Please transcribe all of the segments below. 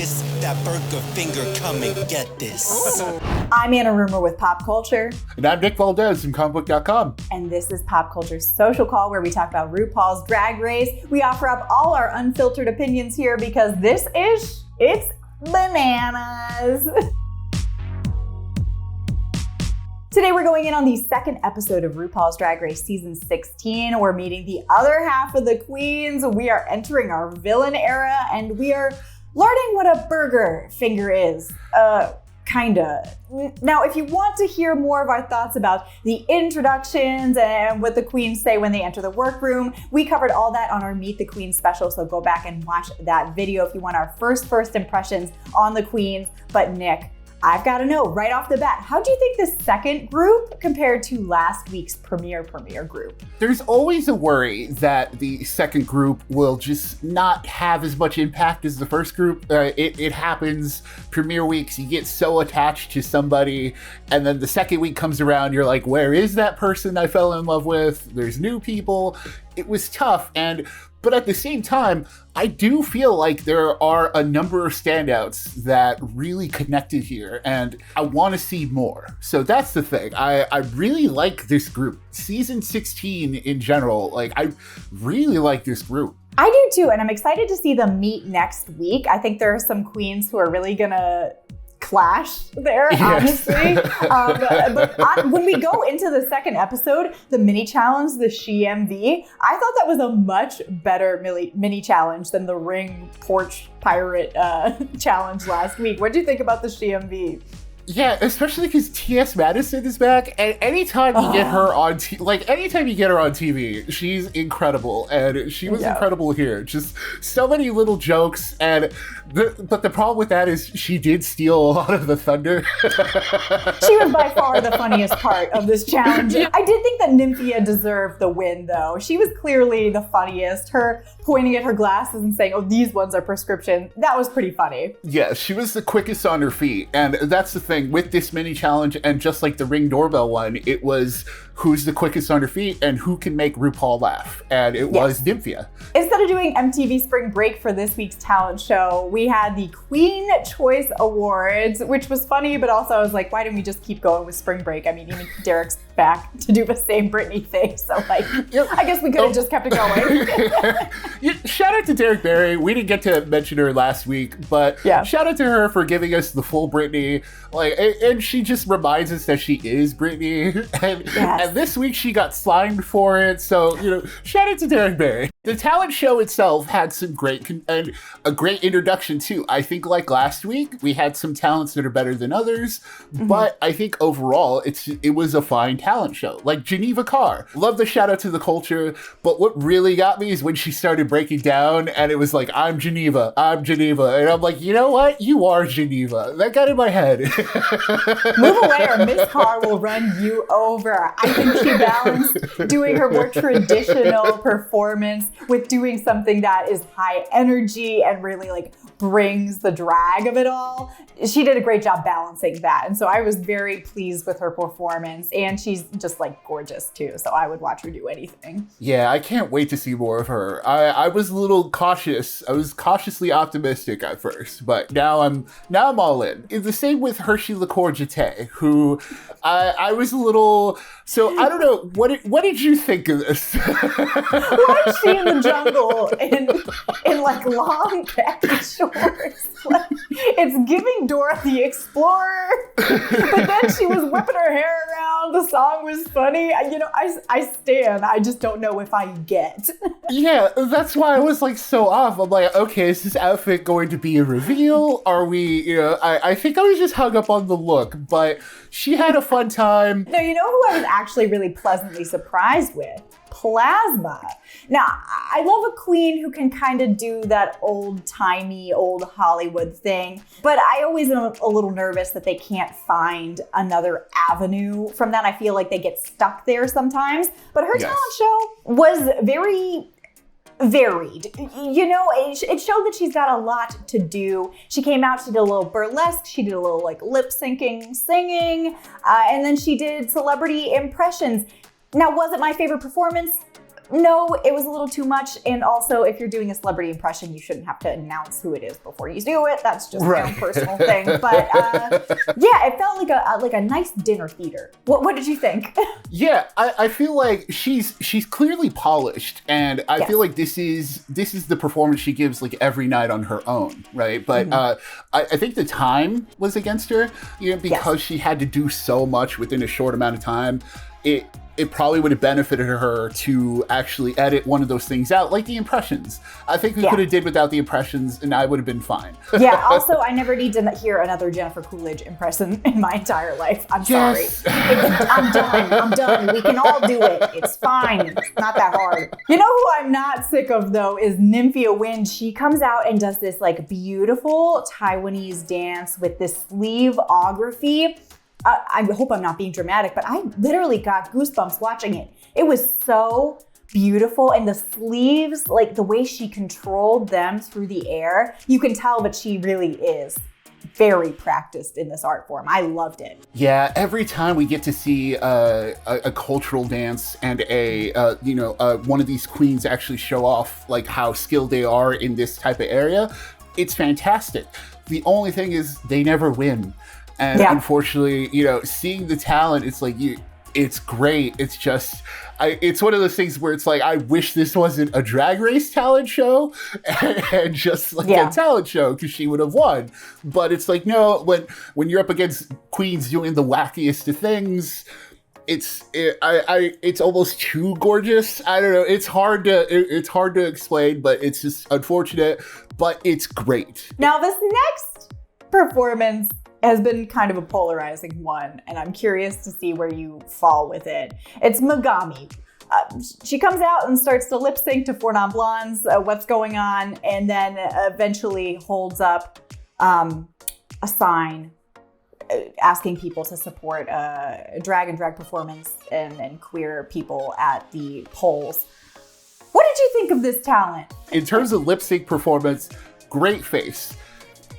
this, that burger finger, come and get this. I'm Anna Rumor with Pop Culture. And I'm Nick Valdez from comicbook.com. And this is Pop Culture's social call where we talk about RuPaul's Drag Race. We offer up all our unfiltered opinions here because it's bananas. Today we're going in on the second episode of RuPaul's Drag Race Season 16. We're meeting the other half of the queens. We are entering our villain era and we are learning what a burger finger is. Kinda. Now, if you want to hear more of our thoughts about the introductions and what the queens say when they enter the workroom, we covered all that on our Meet the Queens special, so go back and watch that video if you want our first impressions on the queens. But Nick, I've got to know right off the bat, how do you think the second group compared to last week's premiere group? There's always a worry that the second group will just not have as much impact as the first group. It happens premiere weeks, you get so attached to somebody, and then the second week comes around, you're like, where is that person I fell in love with? There's new people. It was tough, but at the same time, I do feel like there are a number of standouts that really connected here, and I want to see more. So that's the thing. I really like this group. Season 16 in general, I really like this group. I do too, and I'm excited to see them meet next week. I think there are some queens who are really gonna clash there, yes. Honestly. But when we go into the second episode, the mini challenge, the 𝐒𝐲MV, I thought that was a much better mini challenge than the ring porch pirate challenge last week. What do you think about the 𝐒𝐲MV? Yeah, especially because T.S. Madison is back, and anytime you get her on TV, she's incredible, and she was incredible here. Just so many little jokes, but the problem with that is she did steal a lot of the thunder. She was by far the funniest part of this challenge. I did think that Nymphia deserved the win, though. She was clearly the funniest. Her pointing at her glasses and saying, "Oh, these ones are prescription." That was pretty funny. Yeah, she was the quickest on her feet, and that's the thing. With this mini challenge, and just like the ring doorbell one, it was who's the quickest on her feet and who can make RuPaul laugh, and it was Nymphia. Instead of doing MTV Spring Break for this week's talent show, we had the Queen Choice Awards, which was funny, but also I was like, why didn't we just keep going with Spring Break? I mean, even Derek's back to do the same Britney thing, so I guess we could have just kept it going. Shout out to Derek Barry. We didn't get to mention her last week, but shout out to her for giving us the full Britney. And she just reminds us that she is Britney. And this week she got slimed for it. So, shout out to Derek Barry. The talent show itself had some and a great introduction too. I think like last week, we had some talents that are better than others, but I think overall it was a fine talent show. Like Geneva Carr. Love the shout out to the culture, but what really got me is when she started breaking down and it was like, I'm Geneva. And I'm like, you know what? You are Geneva. That got in my head. Move away or Miss Carr will run you over. I think she balanced doing her more traditional performance with doing something that is high energy and really brings the drag of it all. She did a great job balancing that. And so I was very pleased with her performance, and she's just gorgeous too. So I would watch her do anything. Yeah, I can't wait to see more of her. I was a little cautious. I was cautiously optimistic at first, but now I'm all in. It's the same with 𝐿𝐴𝐻𝐿 who I was a little, so I don't know, what did you think of this? Why is she in the jungle in long khaki shorts? It's giving Dora the Explorer. But then she was whipping her hair around. The song was funny. I stand. I just don't know if I get. Yeah, that's why I was so off. I'm like, okay, is this outfit going to be a reveal? Are we, I think I was just hung up on the look, but she had a fun time. No, you know who I was actually really pleasantly surprised with? Plasma. Now, I love a queen who can kind of do that old-timey, old Hollywood thing, but I always am a little nervous that they can't find another avenue from that. I feel like they get stuck there sometimes, but her talent show was very varied. It showed that she's got a lot to do. She came out, she did a little burlesque, she did a little lip syncing, singing, and then she did celebrity impressions. Now, was it my favorite performance? No, it was a little too much. And also, if you're doing a celebrity impression, you shouldn't have to announce who it is before you do it. That's just my own personal thing. But yeah, it felt like a nice dinner theater. What did you think? Yeah, I feel like she's clearly polished, and I feel like this is the performance she gives like every night on her own, right? But I think the time was against her, because she had to do so much within a short amount of time. It probably would have benefited her to actually edit one of those things out, like the impressions. I think we could have did without the impressions, and I would have been fine. Yeah, also, I never need to hear another Jennifer Coolidge impression in my entire life. I'm sorry. I'm done. We can all do it. It's fine. It's not that hard. You know who I'm not sick of, though, is 𝐿. She comes out and does this like beautiful Taiwanese dance with this sleeveography. I hope I'm not being dramatic, but I literally got goosebumps watching it. It was so beautiful, and the sleeves, like the way she controlled them through the air, you can tell that she really is very practiced in this art form. I loved it. Yeah, every time we get to see a cultural dance and one of these queens actually show off like how skilled they are in this type of area, it's fantastic. The only thing is they never win. And unfortunately, seeing the talent, it's like it's great. It's just, it's one of those things where it's like, I wish this wasn't a Drag Race talent show and just like a talent show, because she would have won. But it's like, no, when you're up against queens doing the wackiest of things, it's almost too gorgeous. I don't know. It's hard to explain, but it's just unfortunate. But it's great. Now this next performance has been kind of a polarizing one, and I'm curious to see where you fall with it. It's Megami. She comes out and starts to lip sync to Four Non Blondes, What's Going On, and then eventually holds up a sign asking people to support drag and drag performance and queer people at the polls. What did you think of this talent? In terms of lip sync performance, great face.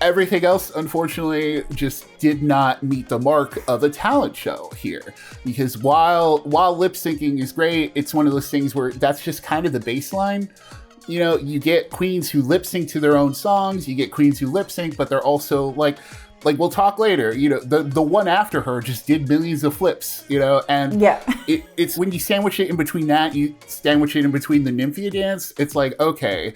Everything else, unfortunately, just did not meet the mark of a talent show here. Because while lip syncing is great, it's one of those things where that's just kind of the baseline. You get queens who lip sync to their own songs, you get queens who lip sync, but they're also like we'll talk later, the one after her just did millions of flips, and it's when you sandwich it in between that, you sandwich it in between the Nymphia dance, it's like, okay,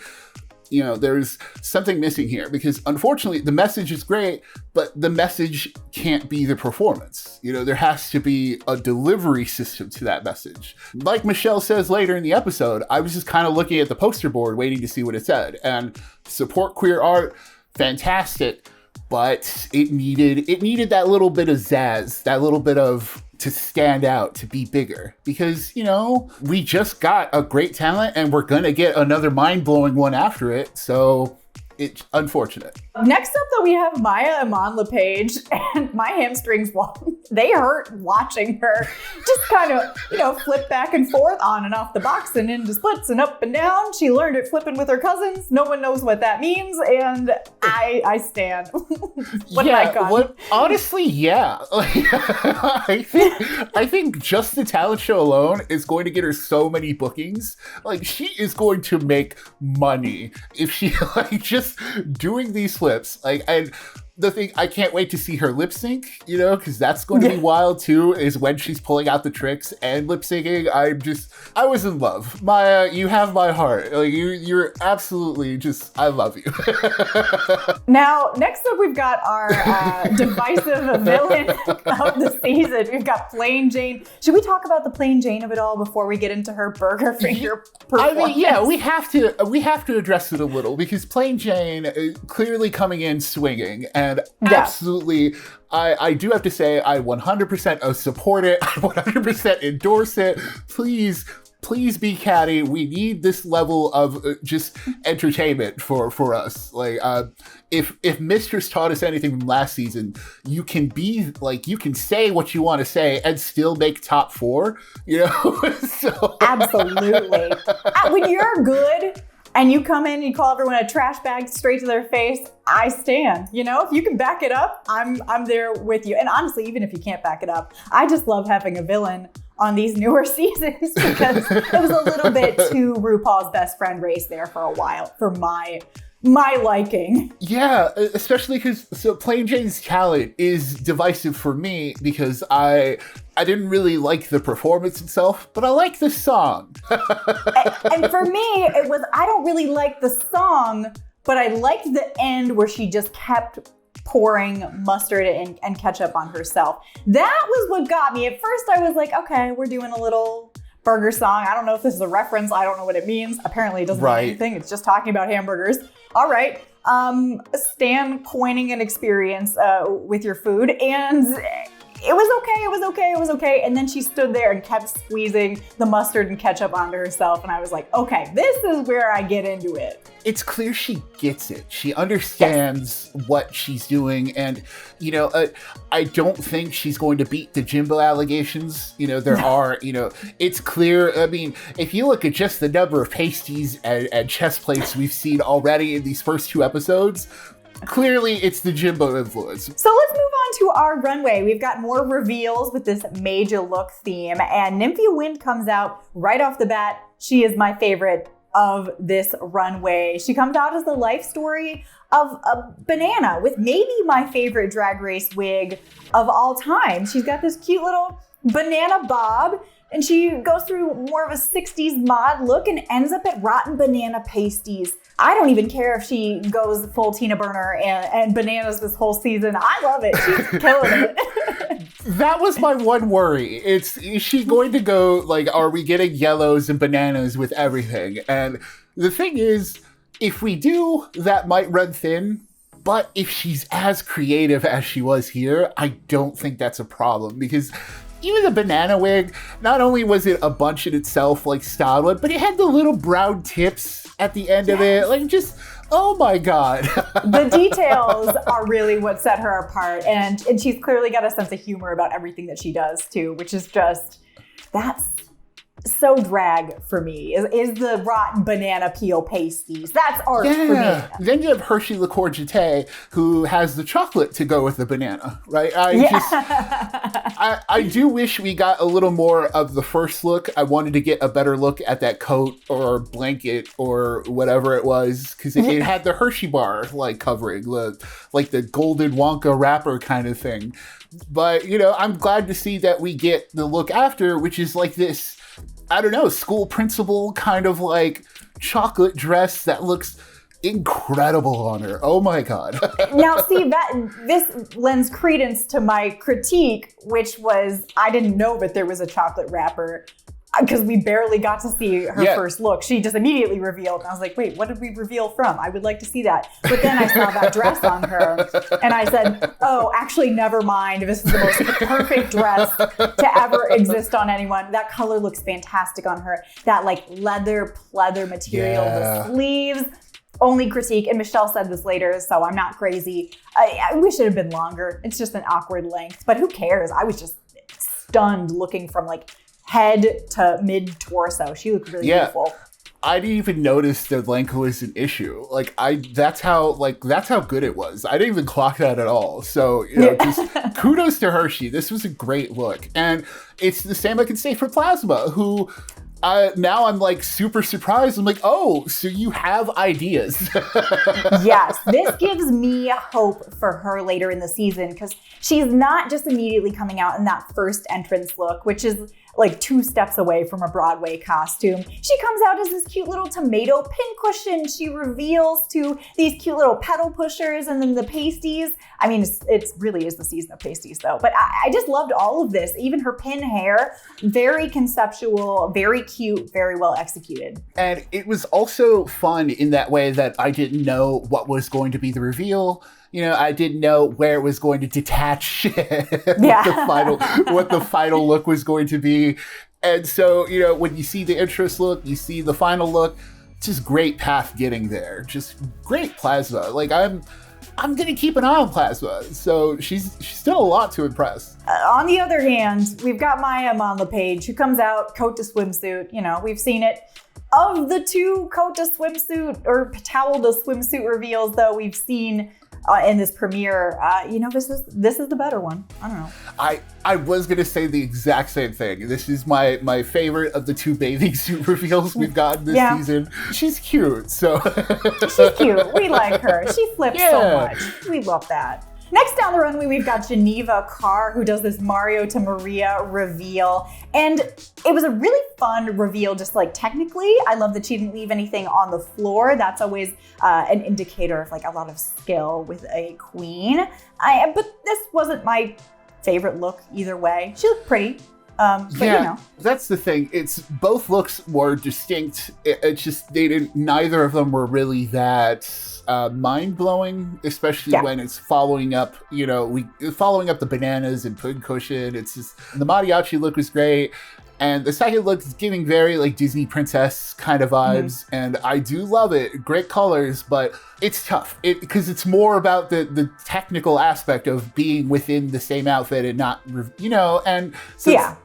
there's something missing here, because unfortunately the message is great, but the message can't be the performance. There has to be a delivery system to that message. Like Michelle says later in the episode, I was just kind of looking at the poster board waiting to see what it said, and support queer art, fantastic, but it needed that little bit of zazz, that little bit of to stand out, to be bigger, because we just got a great talent and we're gonna get another mind-blowing one after it, so it's unfortunate. Next up, though, we have Maya Iman LePage, and my hamstrings, they hurt watching her just kind of, flip back and forth on and off the box and into splits and up and down. She learned it flipping with her cousins. No one knows what that means, and I stand. What an icon. Honestly, yeah. I think just the talent show alone is going to get her so many bookings. Like, she is going to make money if she just doing these flips. And the thing, I can't wait to see her lip sync, because that's going to be wild too, is when she's pulling out the tricks and lip syncing. I was in love. Maya, you have my heart. Like, you're absolutely just, I love you. Now, next up, we've got our divisive villain of the season. We've got Plain Jane. Should we talk about the Plain Jane of it all before we get into her burger finger performance? I mean, yeah, we have to address it a little, because Plain Jane clearly coming in swinging, and absolutely, I do have to say, I 100% support it. I 100% endorse it. Please be catty. We need this level of just entertainment for us. Like, if Mistress taught us anything from last season, you can say what you want to say and still make top 4, So. Absolutely. When you're good and you come in and you call everyone a trash bag straight to their face, I stand. If you can back it up, I'm there with you. And honestly, even if you can't back it up, I just love having a villain on these newer seasons because it was a little bit too RuPaul's Best Friend race there for a while for my liking. Yeah, especially because Plain Jane's talent is divisive for me because I didn't really like the performance itself, but I like the song. and for me, it was, I don't really like the song, but I liked the end where she just kept pouring mustard and ketchup on herself. That was what got me. At first I was like, okay, we're doing a little burger song. I don't know if this is a reference. I don't know what it means. Apparently it doesn't mean anything. It's just talking about hamburgers. All right. Stan coining an experience with your food, and it was okay. And then she stood there and kept squeezing the mustard and ketchup onto herself. And I was like, okay, this is where I get into it. It's clear she gets it. She understands what she's doing. And, I don't think she's going to beat the Jimbo allegations. There are, it's clear. I mean, if you look at just the number of pasties and chest plates we've seen already in these first 2 episodes, clearly it's the Jimbo influence. So let's move on to our runway. We've got more reveals with this major look theme, and Nymphia Wind comes out right off the bat. She is my favorite of this runway. She comes out as the life story of a banana with maybe my favorite Drag Race wig of all time. She's got this cute little banana bob, and she goes through more of a 60s mod look and ends up at Rotten Banana Pasties. I don't even care if she goes full Tina Burner and bananas this whole season. I love it. She's killing it. That was my one worry. Is she going to go, are we getting yellows and bananas with everything? And the thing is, if we do, that might run thin. But if she's as creative as she was here, I don't think that's a problem, because even the banana wig, not only was it a bunch in itself, styled, but it had the little brown tips at the end of it. Oh my God. The details are really what set her apart. And she's clearly got a sense of humor about everything that she does too, which is just, that's so drag for me, is the rotten banana peel pasties. That's art for me. Then you have 𝐏𝐿𝐴, who has the chocolate to go with the banana, right? I do wish we got a little more of the first look. I wanted to get a better look at that coat or blanket or whatever it was, because it had the Hershey bar covering, the golden Wonka wrapper kind of thing. But, I'm glad to see that we get the look after, which is this, I don't know, school principal kind of chocolate dress that looks incredible on her. Oh my God. Now see, this lends credence to my critique, which was I didn't know that there was a chocolate wrapper because we barely got to see her first look. She just immediately revealed, and I was like, wait, what did we reveal from? I would like to see that. But then I saw that dress on her, and I said, oh, actually, never mind. This is the most perfect dress to ever exist on anyone. That color looks fantastic on her. That leather pleather material, the sleeves. Only critique, and Michelle said this later, so I'm not crazy. I wish it had been longer. It's just an awkward length, but who cares? I was just stunned looking from head to mid torso. She looked really beautiful. I didn't even notice the length was an issue. That's how good it was. I didn't even clock that at all. So, just kudos to Hershey. This was a great look. And it's the same I can say for Plasma, who now I'm super surprised. I'm oh, so you have ideas. Yes, this gives me hope for her later in the season, because she's not just immediately coming out in that first entrance look, which is 2 steps away from a Broadway costume. She comes out as this cute little tomato pincushion. She reveals to these cute little pedal pushers and then the pasties. I mean, it really is the season of pasties though. But I just loved all of this. Even her pin hair, very conceptual, very cute, very well executed. And it was also fun in that way that I didn't know what was going to be the reveal. I didn't know where it was going to detach, what the final look was going to be. And so, when you see the interest look, you see the final look, just great path getting there. Just great Plasma. I'm going to keep an eye on Plasma. So she's still a lot to impress. On the other hand, we've got Maya on the page, who comes out coat to swimsuit. We've seen it. Of the 2 coat to swimsuit or towel to swimsuit reveals, though, we've seen in this premiere, this is the better one. I don't know. I was gonna say the exact same thing. This is my favorite of the 2 bathing suit reveals we've gotten this season. She's cute, so she's cute. We like her. She flips so much. We love that. Next down the runway, we've got Geneva Carr, who does this Mario to Maria reveal. And it was a really fun reveal, just like technically. I love that she didn't leave anything on the floor. That's always an indicator of like a lot of skill with a queen. But this wasn't my favorite look either way. She looked pretty. But that's the thing. It's both looks were distinct. It's just neither of them were really that mind-blowing, especially when it's following up, following up the bananas and pudding cushion. It's just, the mariachi look was great. And the second look is giving very like Disney princess kind of vibes. And I do love it. Great colors, but it's tough because it's more about the technical aspect of being within the same outfit and not, and so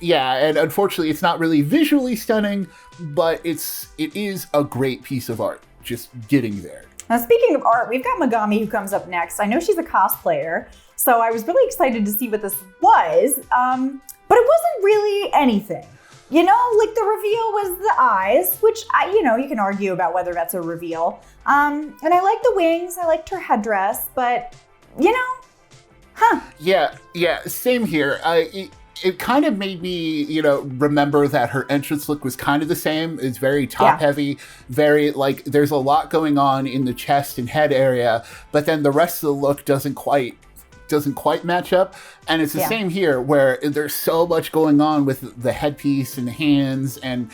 and unfortunately it's not really visually stunning, but it is a great piece of art just getting there. Now, speaking of art, we've got Megami who comes up next. I know she's a cosplayer, so I was really excited to see what this was. But it wasn't really anything. Like the reveal was the eyes, which you can argue about whether that's a reveal. And I like the wings, I liked her headdress, but Yeah, same here. It kind of made me, remember that her entrance look was kind of the same. It's very top heavy, very like there's a lot going on in the chest and head area, but then the rest of the look doesn't quite match up. And it's the same here where there's so much going on with the headpiece and the hands, and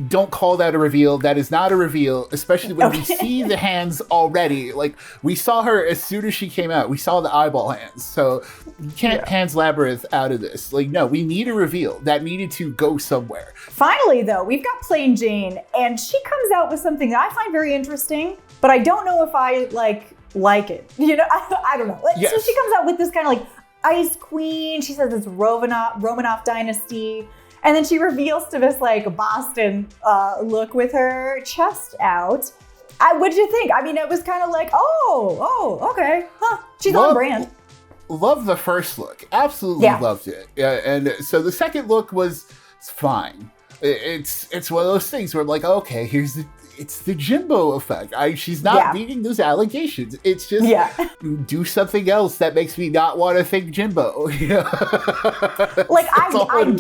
don't call that a reveal. That is not a reveal, especially when we see the hands already. Like we saw her as soon as she came out, we saw the eyeball hands. So you can't Pan's Labyrinth out of this. Like, no, we need a reveal. That needed to go somewhere. Finally though, we've got Plain Jane, and she comes out with something that I find very interesting, but I don't know if I like it. I don't know. Yes. So she comes out with this kind of like ice queen. She says it's Romanov dynasty. And then she reveals to this like Boston look with her chest out. What'd you think? I mean, it was kind of like, okay. Huh. She's on brand. Love the first look. Absolutely loved it. And so the second look was fine. It's one of those things where I'm like, okay, it's the Jimbo effect. She's not meeting those allegations. It's just do something else that makes me not want to think Jimbo. Like I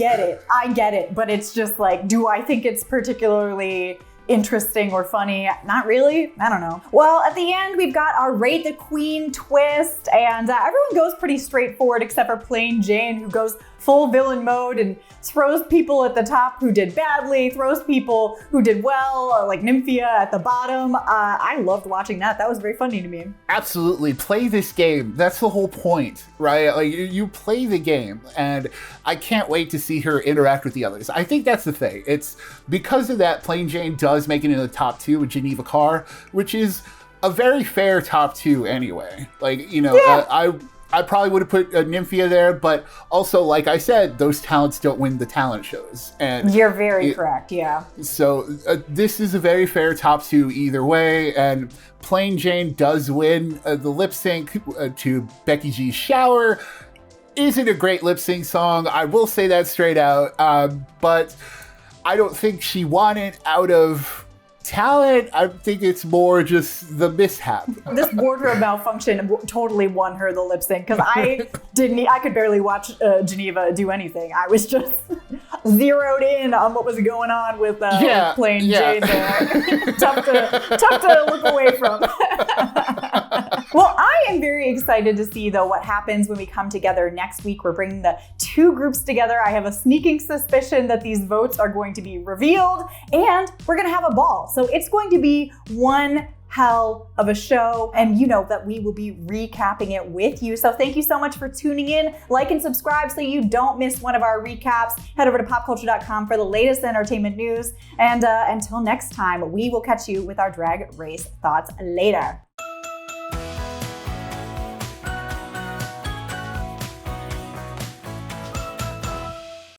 get it, but it's just like, do I think it's particularly interesting or funny? Not really. I don't know. Well, at the end, we've got our Rate the Queen twist, and everyone goes pretty straightforward except for Plain Jane, who goes full villain mode and throws people at the top who did badly, throws people who did well, like Nymphia at the bottom. I loved watching that. That was very funny to me. Absolutely. Play this game. That's the whole point, right? Like you play the game, and I can't wait to see her interact with the others. I think that's the thing. It's because of that, Plain Jane does make it in the top 2 with Geneva Carr, which is a very fair top 2 anyway. Like, I probably would have put Nymphia there, but also, like I said, those talents don't win the talent shows. And you're very correct, yeah. So this is a very fair top 2 either way, and Plain Jane does win the lip sync to Becky G's Shower. Isn't a great lip sync song, I will say that straight out, but I don't think she won it out of talent. I think it's more just the mishap. This wardrobe malfunction totally won her the lip sync, because I could barely watch Geneva do anything. I was just zeroed in on what was going on with Plain Jane there. tough to look away from. Well, I am very excited to see, though, what happens when we come together next week. We're bringing the 2 groups together. I have a sneaking suspicion that these votes are going to be revealed, and we're going to have a ball. So it's going to be one hell of a show, and you know that we will be recapping it with you. So thank you so much for tuning in. Like and subscribe so you don't miss one of our recaps. Head over to popculture.com for the latest entertainment news. And until next time, we will catch you with our Drag Race thoughts later.